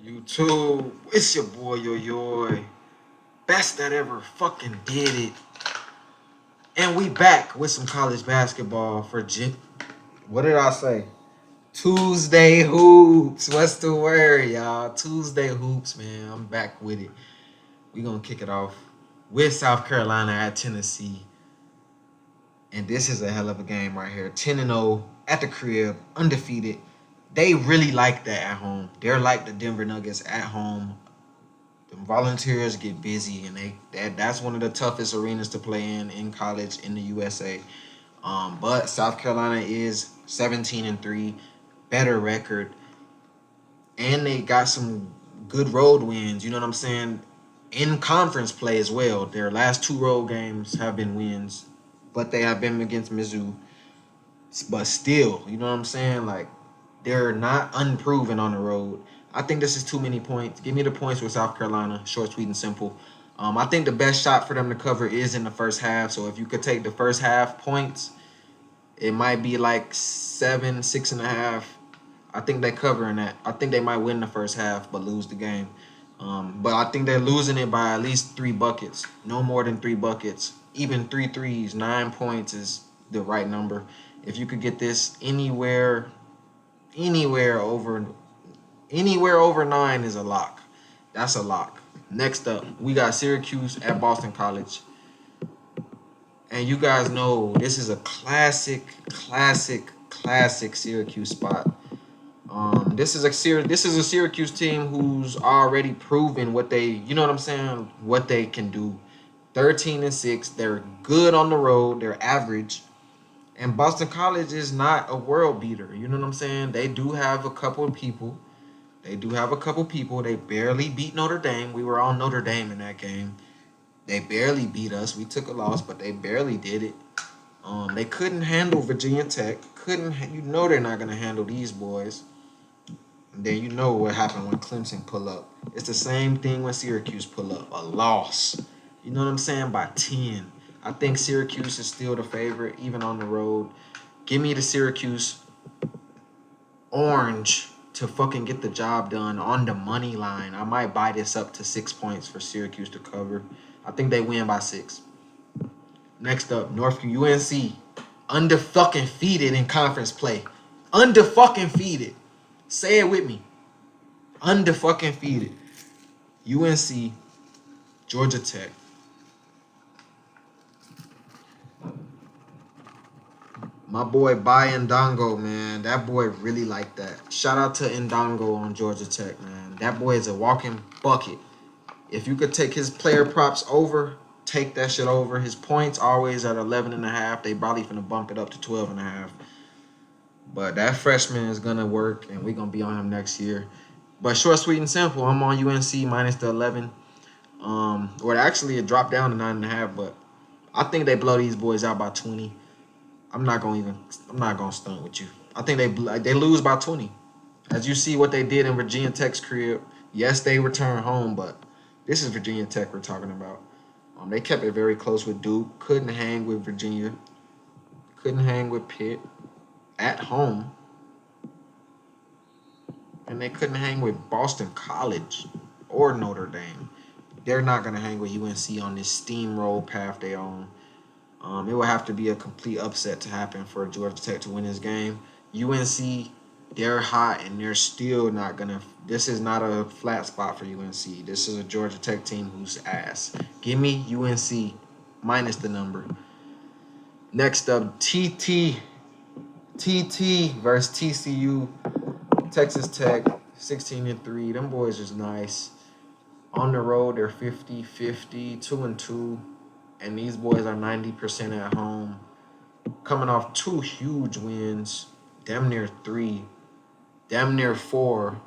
YouTube, it's your boy Yo. Best that ever fucking did it. And we back with some college basketball for what did I say? Tuesday hoops. What's the word, y'all? Tuesday hoops, man. I'm back with it. We gonna kick it off with South Carolina at Tennessee. And this is a hell of a game right here. 10-0 at the crib, undefeated. They really like that at home. They're like the Denver Nuggets at home. The volunteers get busy, and that's one of the toughest arenas to play in college in the USA. But South Carolina is 17-3, better record, and they got some good road wins. You know what I'm saying? In conference play as well. Their last two road games have been wins, but they have been against Mizzou. But still, you know what I'm saying? Like, they're not unproven on the road. I think this is too many points. Give me the points with South Carolina. Short, sweet, and simple. I think the best shot for them to cover is in the first half. So if you could take the first half points, it might be like 7, 6.5. I think they cover in that. I think they might win the first half but lose the game. But I think they're losing it by at least 3 buckets. No more than 3 buckets. Even three threes, 9 points is the right number. If you could get this anywhere over anywhere over 9 is a lock. That's a lock. Next up, we got Syracuse at Boston College. And you guys know this is a classic Syracuse spot. This is a Syracuse team who's already proven what they, you know what I'm saying, what they can do. 13-6, they're good on the road, they're average. And Boston College is not a world beater. You know what I'm saying? They do have a couple of people. They barely beat Notre Dame. We were on Notre Dame in that game. They barely beat us. We took a loss, but they barely did it. They couldn't handle Virginia Tech. You know they're not gonna handle these boys. And then you know what happened when Clemson pull up. It's the same thing when Syracuse pull up. A loss. You know what I'm saying? By 10. I think Syracuse is still the favorite, even on the road. Give me the Syracuse orange to fucking get the job done on the money line. I might buy this up to 6 points for Syracuse to cover. I think they win by 6. Next up, Northview UNC. Under-fucking-feeded in conference play. Under-fucking-feeded. Say it with me. Under-fucking-feeded. UNC, Georgia Tech. My boy Bai Ndongo, man. That boy really like that. Shout out to Ndongo on Georgia Tech, man. That boy is a walking bucket. If you could take his player props over, take that shit over. His points always at 11.5. They probably finna bump it up to 12.5. But that freshman is gonna work, and we're gonna be on him next year. But short, sweet, and simple. I'm on UNC minus the 11. Or actually it dropped down to 9.5. But I think they blow these boys out by 20. I'm not gonna stunt with you. I think they lose by 20. As you see what they did in Virginia Tech's crib. Yes, they return home, but this is Virginia Tech we're talking about. They kept it very close with Duke. Couldn't hang with Virginia. Couldn't hang with Pitt at home. And they couldn't hang with Boston College or Notre Dame. They're not going to hang with UNC on this steamroll path they own. It will have to be a complete upset to happen for Georgia Tech to win this game. UNC, they're hot and they're still not going to. This is not a flat spot for UNC. This is a Georgia Tech team who's ass. Give me UNC minus the number. Next up, TT versus TCU. Texas Tech, 16-3. Them boys is nice. On the road, they're 50-50, 2-2. And these boys are 90% at home. Coming off 2 huge wins. Damn near 3. Damn near 4.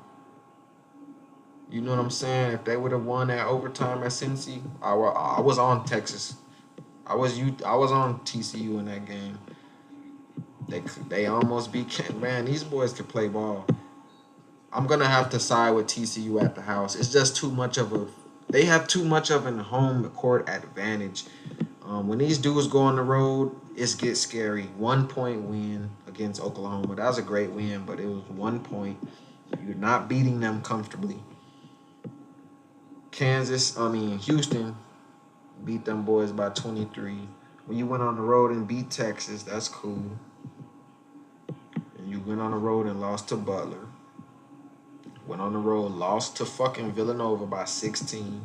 You know what I'm saying? If they would have won that overtime at Cincy, I was on Texas. I was on TCU in that game. They almost beat. Man, these boys can play ball. I'm gonna have to side with TCU at the house. It's just too much of a. They have too much of a home court advantage. When these dudes go on the road, it gets scary. 1 point win against Oklahoma. That was a great win, but it was 1 point. You're not beating them comfortably. Houston beat them boys by 23. When you went on the road and beat Texas, that's cool. And you went on the road and lost to Butler. Went on the road, lost to fucking Villanova by 16.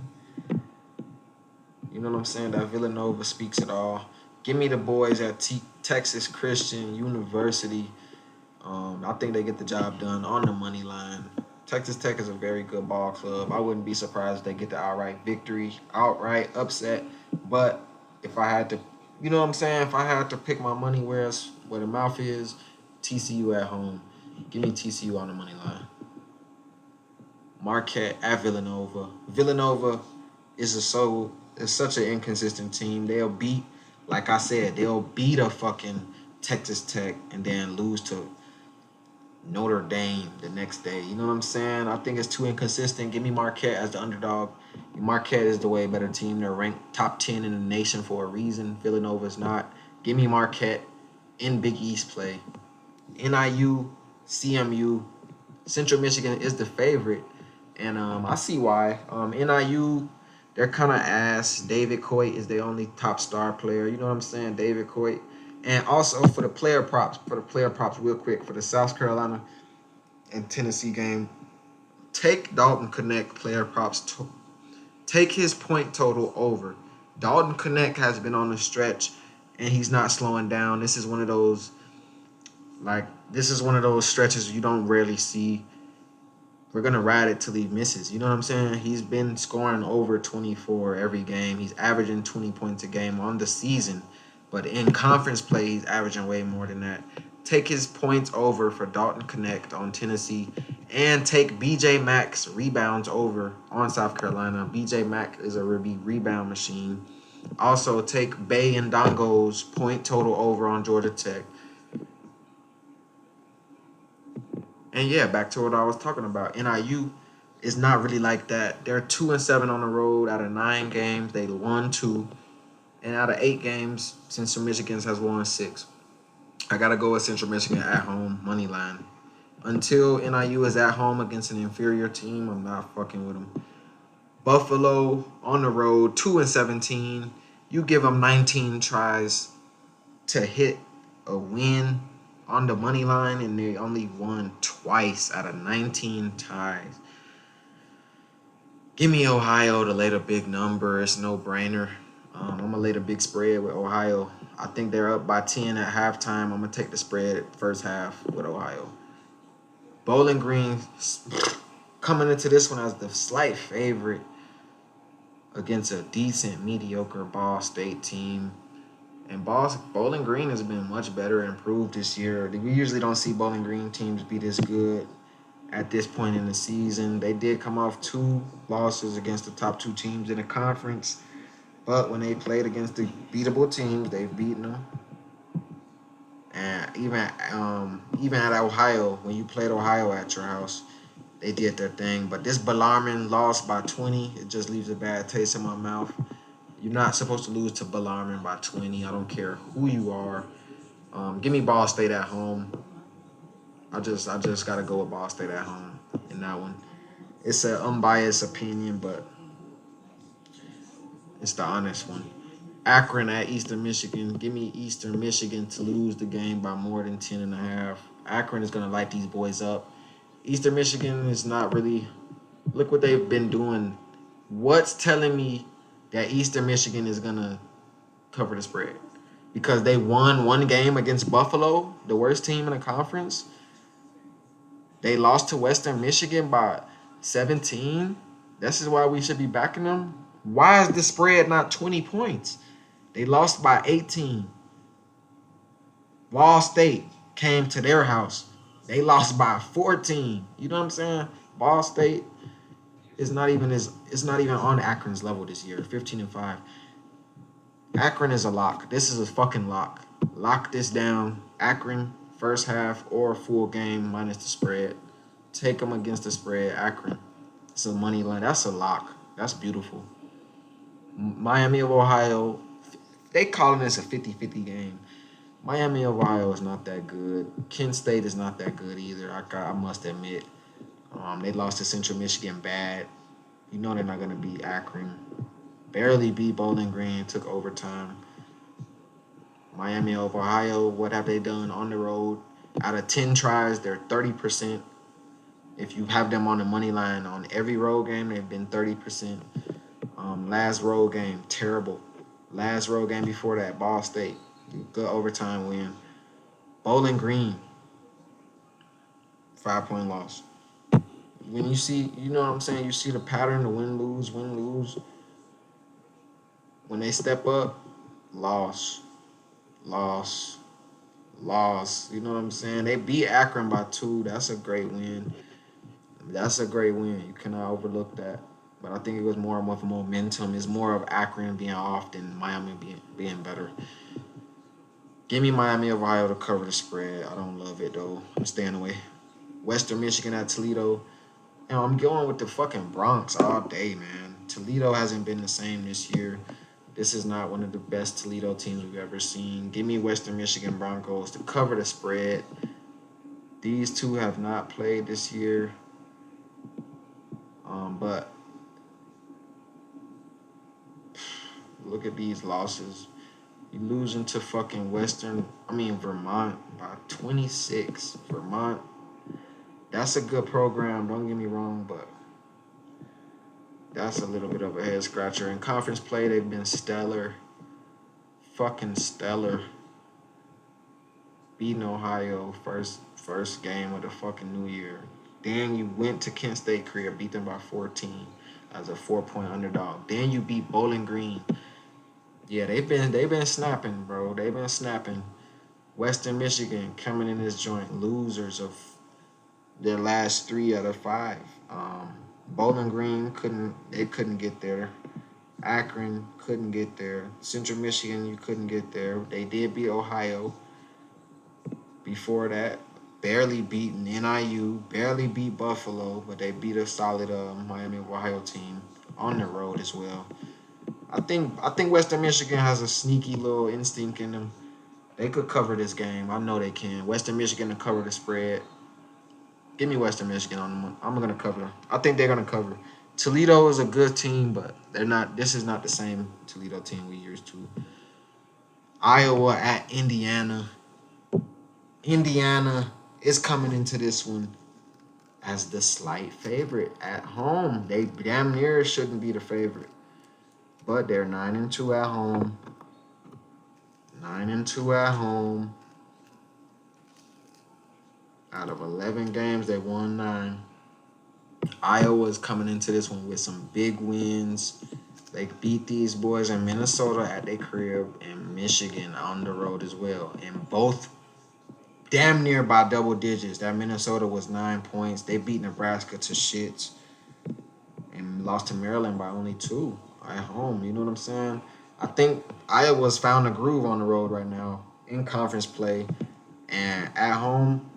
You know what I'm saying? That Villanova speaks it all. Give me the boys at Texas Christian University. I think they get the job done on the money line. Texas Tech is a very good ball club. I wouldn't be surprised if they get the outright victory, outright upset. But if I had to, you know what I'm saying? If I had to pick my money where the mouth is, TCU at home. Give me TCU on the money line. Marquette at Villanova. Villanova is such an inconsistent team. Like I said, they'll beat a fucking Texas Tech and then lose to Notre Dame the next day. You know what I'm saying? I think it's too inconsistent. Give me Marquette as the underdog. Marquette is the way better team. They're ranked top 10 in the nation for a reason. Villanova is not. Give me Marquette in Big East play. NIU, CMU, Central Michigan is the favorite. And I see why. NIU, they're kind of ass. David Coit is the only top star player. You know what I'm saying? David Coit. And also for the player props, real quick, for the South Carolina and Tennessee game, take Dalton Connect player props. Take his point total over. Dalton Connect has been on the stretch, and he's not slowing down. This is one of those stretches you don't rarely see. We're going to ride it till he misses. You know what I'm saying? He's been scoring over 24 every game. He's averaging 20 points a game on the season. But in conference play, he's averaging way more than that. Take his points over for Dalton Connect on Tennessee. And take BJ Mack's rebounds over on South Carolina. BJ Mack is a rebound machine. Also, take Bay and Dongo's point total over on Georgia Tech. And yeah, back to what I was talking about. NIU is not really like that. They're 2-7 on the road out of 9 games. They won 2. And out of 8 games, Central Michigan has won 6. I got to go with Central Michigan at home, money line. Until NIU is at home against an inferior team, I'm not fucking with them. Buffalo on the road, 2-17. You give them 19 tries to hit a win on the money line, and they only won twice out of 19 ties. Give me Ohio to lay the big number. It's no brainer. I'm going to lay the big spread with Ohio. I think they're up by 10 at halftime. I'm going to take the spread first half with Ohio. Bowling Green coming into this one as the slight favorite against a decent, mediocre Ball State team. And Bowling Green has been much better and improved this year. We usually don't see Bowling Green teams be this good at this point in the season. They did come off 2 losses against the top 2 teams in the conference. But when they played against the beatable teams, they've beaten them. And even at Ohio, when you played Ohio at your house, they did their thing. But this Bellarmine lost by 20. It just leaves a bad taste in my mouth. You're not supposed to lose to Bellarmine by 20. I don't care who you are. Give me Ball State at home. I just got to go with Ball State at home in that one. It's an unbiased opinion, but it's the honest one. Akron at Eastern Michigan. Give me Eastern Michigan to lose the game by more than 10.5. Akron is going to light these boys up. Eastern Michigan is not really... Look what they've been doing. What's telling me that Eastern Michigan is going to cover the spread? Because they won 1 game against Buffalo, the worst team in the conference. They lost to Western Michigan by 17. This is why we should be backing them. Why is the spread not 20 points? They lost by 18. Ball State came to their house. They lost by 14. You know what I'm saying? Ball State is not even on Akron's level this year. 15-5. Akron is a lock. This is a fucking lock. Lock this down. Akron first half or full game minus the spread. Take them against the spread. Akron. It's a money line. That's a lock. That's beautiful. Miami of Ohio. They calling this a 50-50 game. Miami of Ohio is not that good. Kent State is not that good either. I must admit. They lost to Central Michigan bad. You know they're not gonna beat Akron. Barely beat Bowling Green. Took overtime. Miami of Ohio. What have they done on the road? Out of 10 tries, they're 30%. If you have them on the money line on every road game, they've been 30%. Last road game, terrible. Last road game before that, Ball State, good overtime win. Bowling Green, 5-point loss. When you see, you know what I'm saying, you see the pattern, the win, lose, win, lose. When they step up, loss, loss, loss. You know what I'm saying? They beat Akron by 2. That's a great win. That's a great win. You cannot overlook that. But I think it was more of a momentum. It's more of Akron being off than Miami being better. Give me Miami of Ohio to cover the spread. I don't love it though. I'm staying away. Western Michigan at Toledo. And I'm going with the fucking Bronx all day, man. Toledo hasn't been the same this year. This is not one of the best Toledo teams we've ever seen. Give me Western Michigan Broncos to cover the spread. These two have not played this year. But look at these losses. You losing to fucking Vermont by 26. Vermont, that's a good program. Don't get me wrong, but that's a little bit of a head scratcher. In conference play, they've been stellar. Fucking stellar. Beating Ohio first game of the fucking new year. Then you went to Kent State career, beat them by 14 as a 4-point underdog. Then you beat Bowling Green. Yeah, they've been snapping, bro. They've been snapping. Western Michigan coming in this joint, losers of their last 3 out of 5. Bowling Green couldn't get there. Akron couldn't get there. Central Michigan, you couldn't get there. They did beat Ohio. Before that, barely beaten NIU, barely beat Buffalo, but they beat a solid Miami of Ohio team on the road as well. I think Western Michigan has a sneaky little instinct in them. They could cover this game. I know they can. Western Michigan to cover the spread. Give me Western Michigan on them. I'm gonna cover. I think they're gonna cover. Toledo is a good team, but they're not. This is not the same Toledo team we used to. Iowa at Indiana. Indiana is coming into this one as the slight favorite at home. They damn near shouldn't be the favorite, but they're 9-2 at home. 9-2 at home. Out of 11 games, they won 9. Iowa's coming into this one with some big wins. They beat these boys in Minnesota at their crib and Michigan on the road as well. And both damn near by double digits. That Minnesota was 9 points. They beat Nebraska to shits and lost to Maryland by only 2 at home. You know what I'm saying? I think Iowa's found a groove on the road right now in conference play. And at home,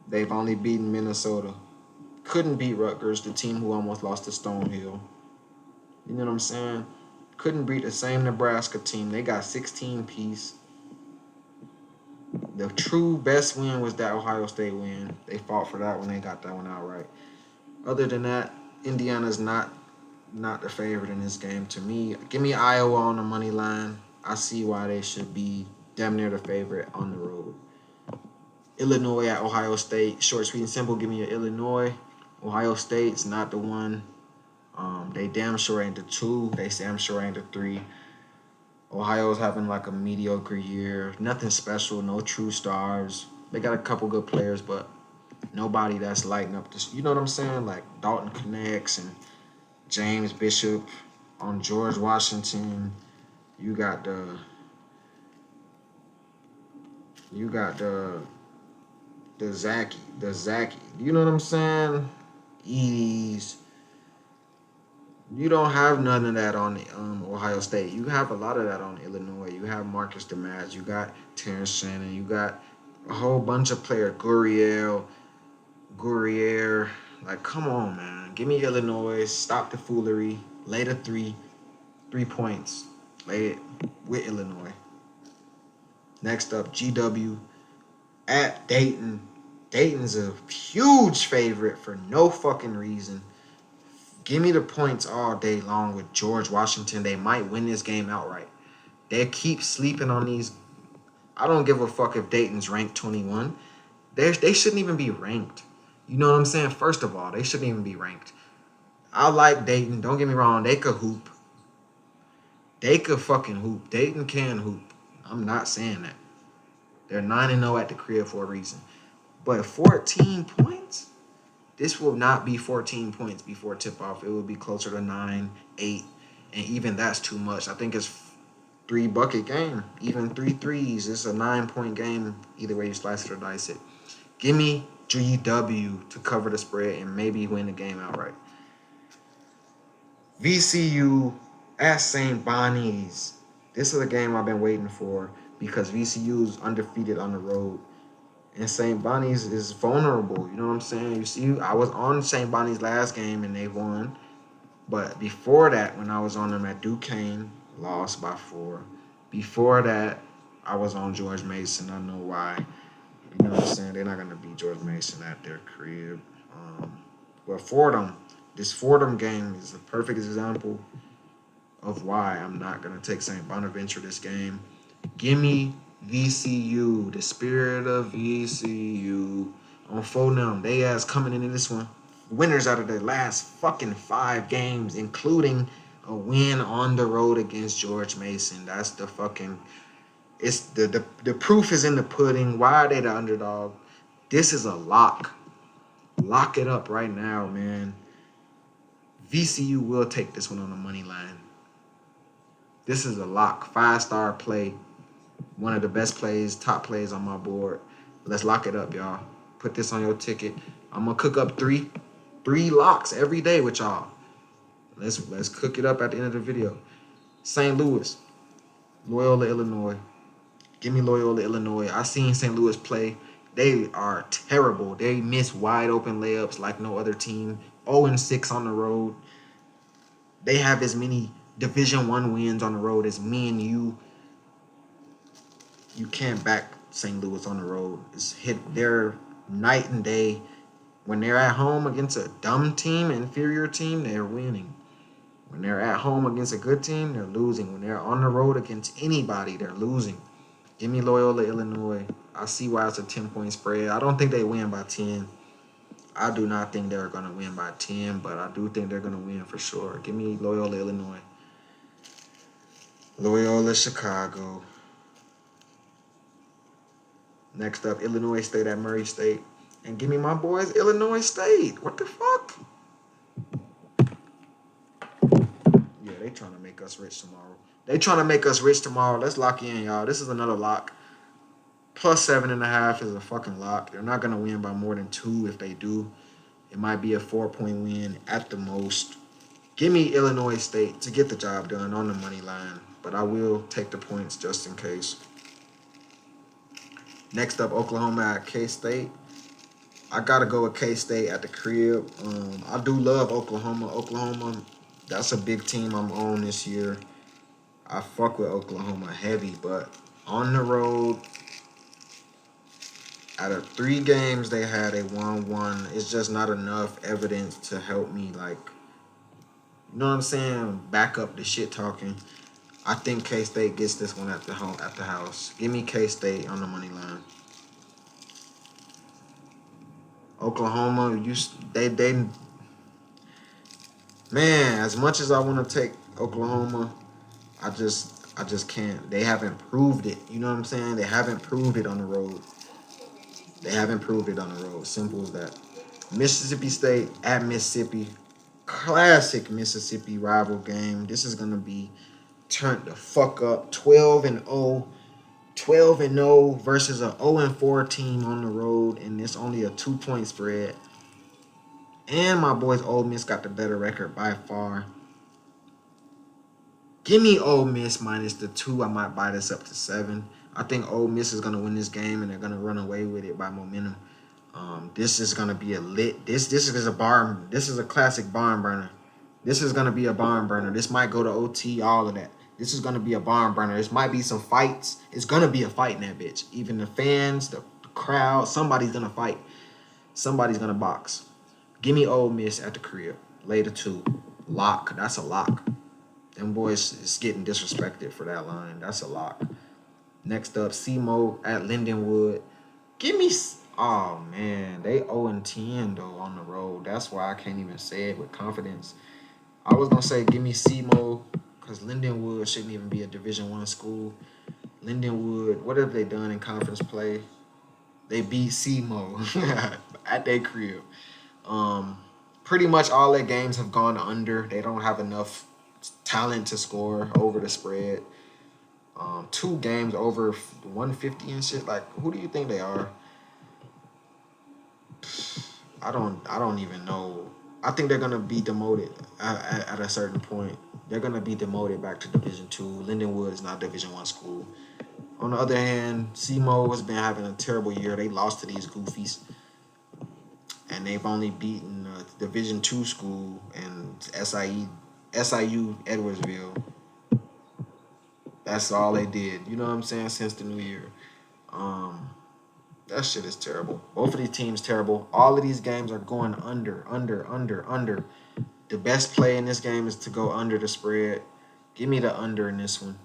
they've only beaten Minnesota. Couldn't beat Rutgers, the team who almost lost to Stonehill. You know what I'm saying? Couldn't beat the same Nebraska team. They got 16 piece. The true best win was that Ohio State win. They fought for that when they got that one outright. Other than that, Indiana's not the favorite in this game to me. Give me Iowa on the money line. I see why they should be damn near the favorite on the road. Illinois at Ohio State. Short, sweet, and simple. Give me an Illinois. Ohio State's not the one. They damn sure ain't the 2. They damn sure ain't the 3. Ohio's having like a mediocre year. Nothing special. No true stars. They got a couple good players, but nobody that's lighting up this. You know what I'm saying? Like Dalton Connects and James Bishop on George Washington. You got the Zachy. You know what I'm saying? Edie's. You don't have none of that on Ohio State. You have a lot of that on Illinois. You have Marcus DeMaz. You got Terrence Shannon. You got a whole bunch of players. Gurrier. Like, come on, man. Give me Illinois. Stop the foolery. Lay the 3 points. Lay it with Illinois. Next up, GW at Dayton. Dayton's a huge favorite for no fucking reason. Give me the points all day long with George Washington. They might win this game outright. They keep sleeping on these. I don't give a fuck if Dayton's ranked 21. They shouldn't even be ranked. You know what I'm saying? First of all, they shouldn't even be ranked. I like Dayton. Don't get me wrong. They could hoop. They could fucking hoop. Dayton can hoop. I'm not saying that. They're 9-0 at the crib for a reason. But 14 points? This will not be 14 points before tip-off. It will be closer to 9, 8. And even that's too much. I think it's 3-bucket game. Even 3 threes. It's a 9-point game. Either way you slice it or dice it. Give me GW to cover the spread and maybe win the game outright. VCU at St. Bonnie's. This is a game I've been waiting for because VCU is undefeated on the road. And St. Bonnie's is vulnerable. You know what I'm saying? You see, I was on St. Bonnie's last game and they won. But before that, when I was on them at Duquesne, lost by 4. Before that, I was on George Mason. I know why. You know what I'm saying? They're not going to beat George Mason at their crib. But Fordham, this Fordham game is a perfect example of why I'm not going to take St. Bonaventure this game. Give me VCU, the spirit of VCU on Fordham. They ass coming into this one. Winners out of their last fucking 5 games, including a win on the road against George Mason. That's the fucking... It's the proof is in the pudding. Why are they the underdog? This is a lock. Lock it up right now, man. VCU will take this one on the money line. This is a lock. 5-star play. One of the best plays, top plays on my board. Let's lock it up, y'all. Put this on your ticket. I'm gonna cook up three locks every day with y'all. Let's cook it up at the end of the video. St. Louis, Loyola, Illinois. Give me Loyola, Illinois. I seen St. Louis play. They are terrible. They miss wide open layups like no other team. 0-6 on the road. They have as many Division I wins on the road as me and you. You can't back St. Louis on the road. They're night and day. When they're at home against a dumb team, inferior team, they're winning. When they're at home against a good team, they're losing. When they're on the road against anybody, they're losing. Give me Loyola, Illinois. I see why it's a 10-point spread. I don't think they win by 10. I do not think they're going to win by 10, but I do think they're going to win for sure. Give me Loyola, Illinois. Loyola, Chicago. Next up, Illinois State at Murray State. And give me my boys, Illinois State. What the fuck? Yeah, they trying to make us rich tomorrow. Let's lock in, y'all. This is another lock. Plus 7.5 is a fucking lock. They're not going to win by more than 2 if they do. It might be a 4-point win at the most. Give me Illinois State to get the job done on the money line. But I will take the points just in case. Next up, Oklahoma at K-State. I got to go with K-State at the crib. I do love Oklahoma. Oklahoma, that's a big team I'm on this year. I fuck with Oklahoma heavy, but on the road, out of 3 games they had, they won 1. It's just not enough evidence to help me, like, you know what I'm saying? Back up the shit talking. I think K-State gets this one at the house. Give me K-State on the money line. Oklahoma, man, as much as I want to take Oklahoma, I just can't. They haven't proved it. You know what I'm saying? They haven't proved it on the road. Simple as that. Mississippi State at Mississippi. Classic Mississippi rival game. This is going to be turned the fuck up. 12-0 versus a 0-4 team on the road, and it's only a 2-point spread. And my boys Ole Miss got the better record by far. Give me Ole Miss minus the 2. I might buy this up to 7. I think Ole Miss is going to win this game, and they're going to run away with it by momentum. This is going to be a lit. This is a barn. This is a classic barn burner. This is going to be a barn burner. This might go to OT, all of that. This is going to be a barn burner. This might be some fights. It's going to be a fight in that bitch. Even the fans, the crowd, somebody's going to fight. Somebody's going to box. Give me Ole Miss at the crib. Lay the 2. Lock. That's a lock. Them boys is getting disrespected for that line. That's a lock. Next up, SEMO at Lindenwood. Give me. Oh man, they 0-10 though on the road. That's why I can't even say it with confidence. I was gonna say give me SEMO because Lindenwood shouldn't even be a Division I school. Lindenwood, what have they done in conference play? They beat SEMO at their crib. Um, Pretty much all their games have gone under. They don't have enough talent to score over the spread. 2 games over 150 and shit. Like, who do you think they are? I don't even know. I think they're gonna be demoted at a certain point. They're gonna be demoted back to Division II. Lindenwood is not Division I school. On the other hand, SEMO has been having a terrible year. They lost to these goofies, and they've only beaten Division II school and SIU Edwardsville. That's all they did. You know what I'm saying? Since the new year. Um, that shit is terrible. Both of these teams terrible. All of these games are going under, under, under, under. The best play in this game is to go under the spread. Give me the under in this one.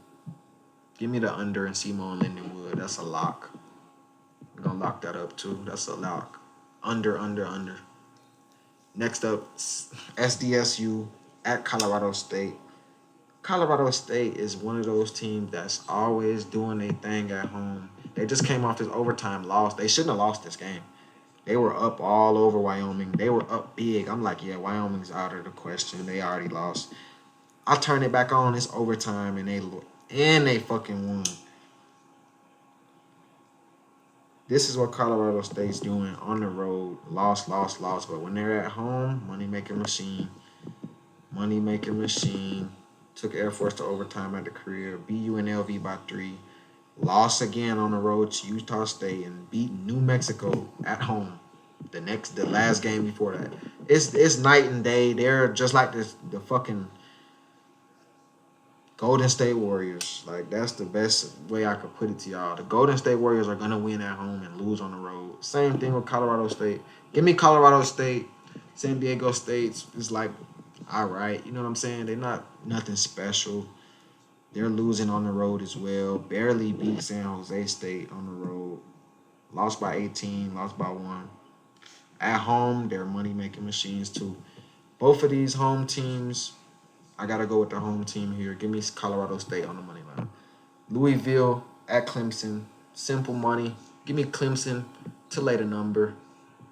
Give me the under in SEMO and Lindenwood. That's a lock. We're gonna lock that up too. That's a lock. Under, under, under. Next up, SDSU at Colorado State. Colorado State is one of those teams that's always doing their thing at home. They just came off this overtime loss. They shouldn't have lost this game. They were up all over Wyoming. They were up big. I'm like, yeah, Wyoming's out of the question. They already lost. I turn it back on. It's overtime, and they fucking won. This is what Colorado State's doing on the road. Lost, lost, lost. But when they're at home, money making machine. Money making machine. Took Air Force to overtime at the crib. Beat UNLV by 3. Lost again on the road to Utah State and beat New Mexico at home. The last game before that. It's night and day. They're just like the fucking Golden State Warriors. Like, that's the best way I could put it to y'all. The Golden State Warriors are gonna win at home and lose on the road. Same thing with Colorado State. Give me Colorado State. San Diego State is like, all right. You know what I'm saying? They're not nothing special. They're losing on the road as well. Barely beat San Jose State on the road. Lost by 18, lost by 1. At home, they're money-making machines too. Both of these home teams, I got to go with the home team here. Give me Colorado State on the money line. Louisville at Clemson. Simple money. Give me Clemson to lay the number.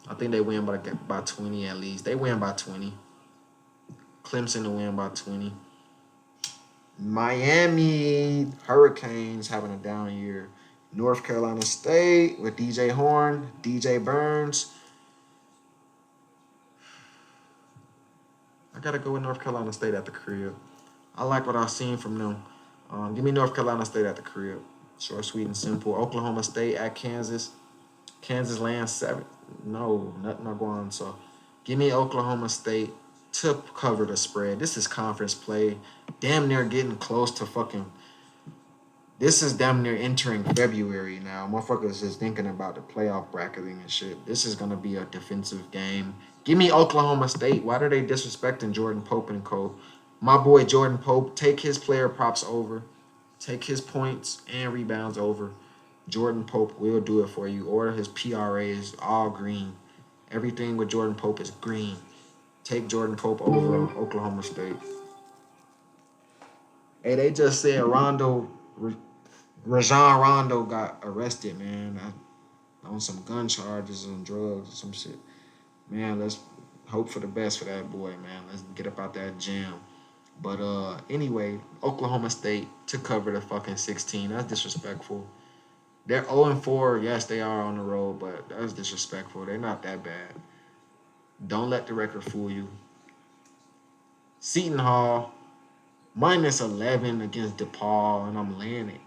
I think they win by 20 at least. They win by 20. Clemson to win by 20. Miami Hurricanes having a down year. North Carolina State with DJ Horn, DJ Burns. I got to go with North Carolina State at the crib. I like what I've seen from them. Give me North Carolina State at the crib. Short, sweet, and simple. Oklahoma State at Kansas. Kansas lands 7. No, nothing not going on. So give me Oklahoma State to cover the spread. This is conference play. Damn near getting close to fucking. This is damn near entering February now. Motherfuckers is thinking about the playoff bracketing and shit. This is going to be a defensive game. Give me Oklahoma State. Why are they disrespecting Jordan Pope and co? My boy Jordan Pope, take his player props over. Take his points and rebounds over. Jordan Pope will do it for you. Or his PRA is all green. Everything with Jordan Pope is green. Take Jordan Pope over on Oklahoma State. Hey, they just said Rajon Rondo got arrested, man, on some gun charges and drugs or some shit. Man, let's hope for the best for that boy, man. Let's get up out that jam. But anyway, Oklahoma State to cover the fucking 16. That's disrespectful. They're 0-4. Yes, they are on the road, but that's disrespectful. They're not that bad. Don't let the record fool you. Seton Hall, minus 11 against DePaul, and I'm laying it.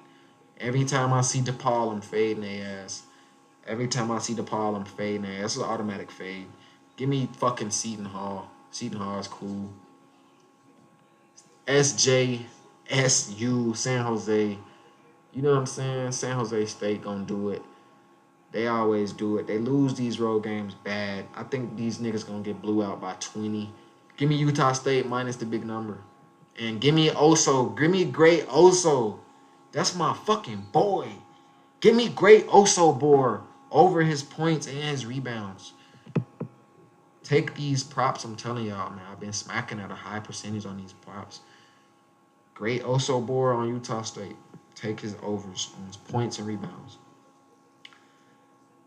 Every time I see DePaul, I'm fading their ass. Every time I see DePaul, I'm fading their ass. It's an automatic fade. Give me fucking Seton Hall. Seton Hall is cool. SJSU, San Jose. You know what I'm saying? San Jose State gonna do it. They always do it. They lose these road games bad. I think these niggas gonna get blew out by 20. Give me Utah State minus the big number. And give me Oso. Give me Great Oso. That's my fucking boy. Give me Great Oso Boar over his points and his rebounds. Take these props. I'm telling y'all, man. I've been smacking at a high percentage on these props. Great Oso Boar on Utah State. Take his overs on his points and rebounds.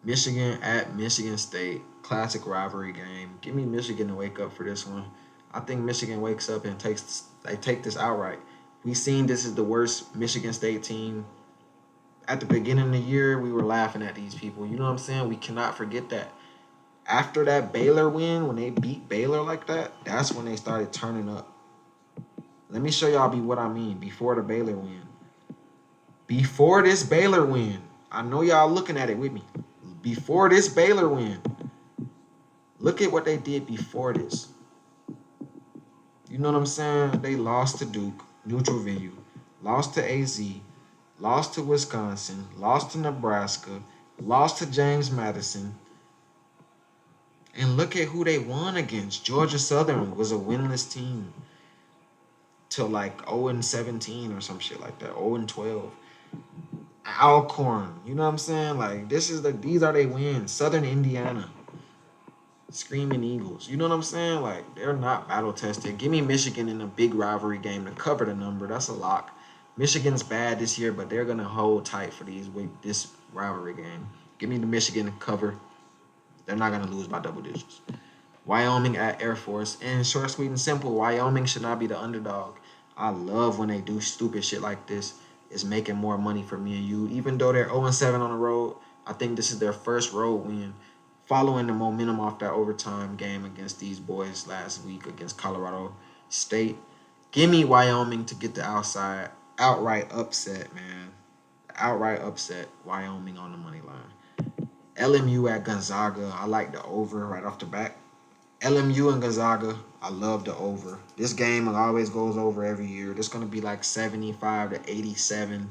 Michigan at Michigan State. Classic rivalry game. Give me Michigan to wake up for this one. I think Michigan wakes up and they take this outright. We seen this is the worst Michigan State team. At the beginning of the year, we were laughing at these people. You know what I'm saying? We cannot forget that. After that Baylor win, when they beat Baylor like that, that's when they started turning up. Let me show y'all what I mean before the Baylor win. Before this Baylor win, I know y'all looking at it with me. Before this Baylor win, look at what they did before this. You know what I'm saying? They lost to Duke, neutral venue, lost to AZ, lost to Wisconsin, lost to Nebraska, lost to James Madison. And look at who they won against. Georgia Southern was a winless team till like 0-17 or some shit like that. 0-12. Alcorn, you know what I'm saying? Like these are they wins. Southern Indiana. Screaming Eagles. You know what I'm saying? Like they're not battle tested. Give me Michigan in a big rivalry game to cover the number. That's a lock. Michigan's bad this year, but they're gonna hold tight for this rivalry game. Give me the Michigan to cover. They're not gonna lose by double digits. Wyoming at Air Force. And short, sweet, and simple, Wyoming should not be the underdog. I love when they do stupid shit like this. It's making more money for me and you. Even though they're 0-7 on the road, I think this is their first road win. Following the momentum off that overtime game against these boys last week against Colorado State. Give me Wyoming to get the outright upset, man. Outright upset, Wyoming on the money line. LMU at Gonzaga. I like the over right off the bat. LMU and Gonzaga, I love the over. This game always goes over every year. This is going to be like 75-87.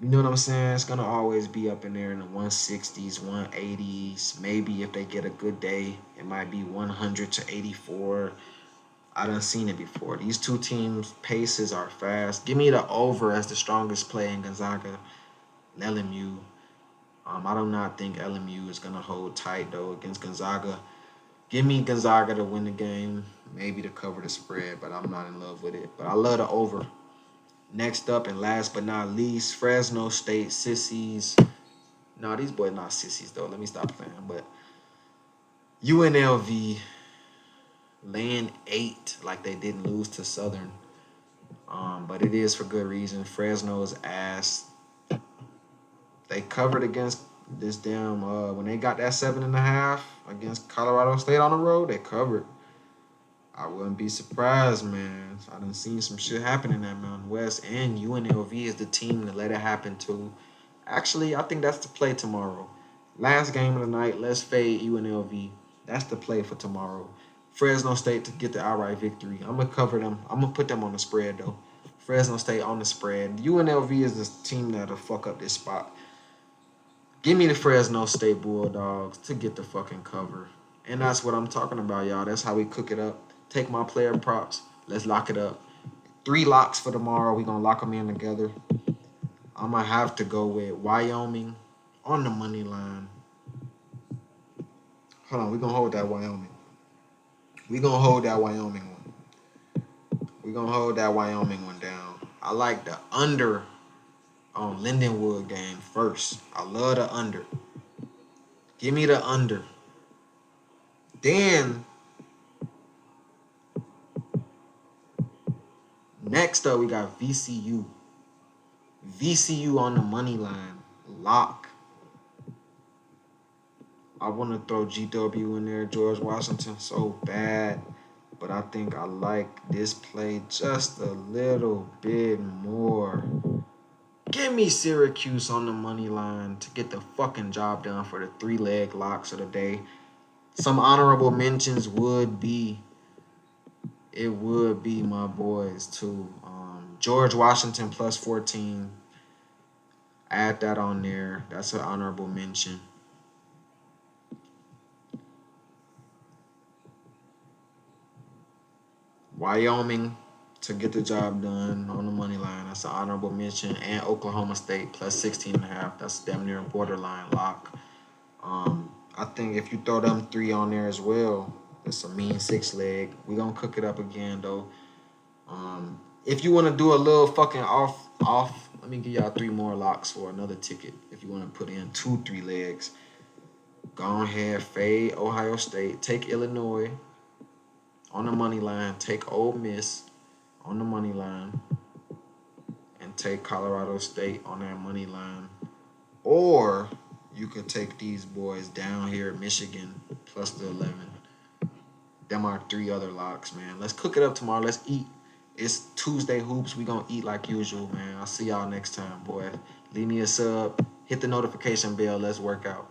You know what I'm saying? It's going to always be up in there in the 160s, 180s. Maybe if they get a good day, it might be 100-84. I done seen it before. These two teams' paces are fast. Give me the over as the strongest play in Gonzaga. LMU. I do not think LMU is going to hold tight, though, against Gonzaga. Give me Gonzaga to win the game, maybe to cover the spread, but I'm not in love with it. But I love the over. Next up and last but not least, Fresno State Sissies. No, these boys not sissies, though. Let me stop playing. But UNLV laying 8 like they didn't lose to Southern. But it is for good reason. Fresno's ass. They covered against this damn when they got that 7.5 against Colorado State on the road, they covered. I wouldn't be surprised, man. I done seen some shit happen in that Mountain West, and UNLV is the team to let it happen to. Actually, I think that's the play tomorrow. Last game of the night, let's fade UNLV. That's the play for tomorrow. Fresno State to get the outright victory. I'm going to cover them. I'm going to put them on the spread, though. Fresno State on the spread. UNLV is the team that'll fuck up this spot. Give me the Fresno State Bulldogs to get the fucking cover. And that's what I'm talking about, y'all. That's how we cook it up. Take my player props. Let's lock it up. 3 locks for tomorrow. We're going to lock them in together. I'm going to have to go with Wyoming on the money line. Hold on. We're going to hold that Wyoming. We're going to hold that Wyoming one. We're going to hold that Wyoming one down. I like the under on Lindenwood game first. I love the under. Give me the under. Then, next up, we got VCU. VCU on the money line. Lock. I want to throw GW in there, George Washington, so bad. But I think I like this play just a little bit more. Give me Syracuse on the money line to get the fucking job done for the 3-leg locks of the day. Some honorable mentions would be my boys too. George Washington plus 14. Add that on there. That's an honorable mention. Wyoming to get the job done on the money line. That's an honorable mention. And Oklahoma State plus 16.5. That's damn near a borderline lock. I think if you throw them 3 on there as well, it's a mean 6-leg. We gonna cook it up again though. If you want to do a little fucking off, let me give y'all 3 more locks for another ticket. If you want to put in 2 3-legs, go ahead, fade Ohio State, take Illinois on the money line, take Ole Miss on the money line, and take Colorado State on that money line. Or you could take these boys down here at Michigan plus the 11. Them are 3 other locks, man. Let's cook it up tomorrow. Let's eat. It's Tuesday hoops. We gonna eat like usual, man. I'll see y'all next time, boy. Leave me a sub. Hit the notification bell. Let's work out.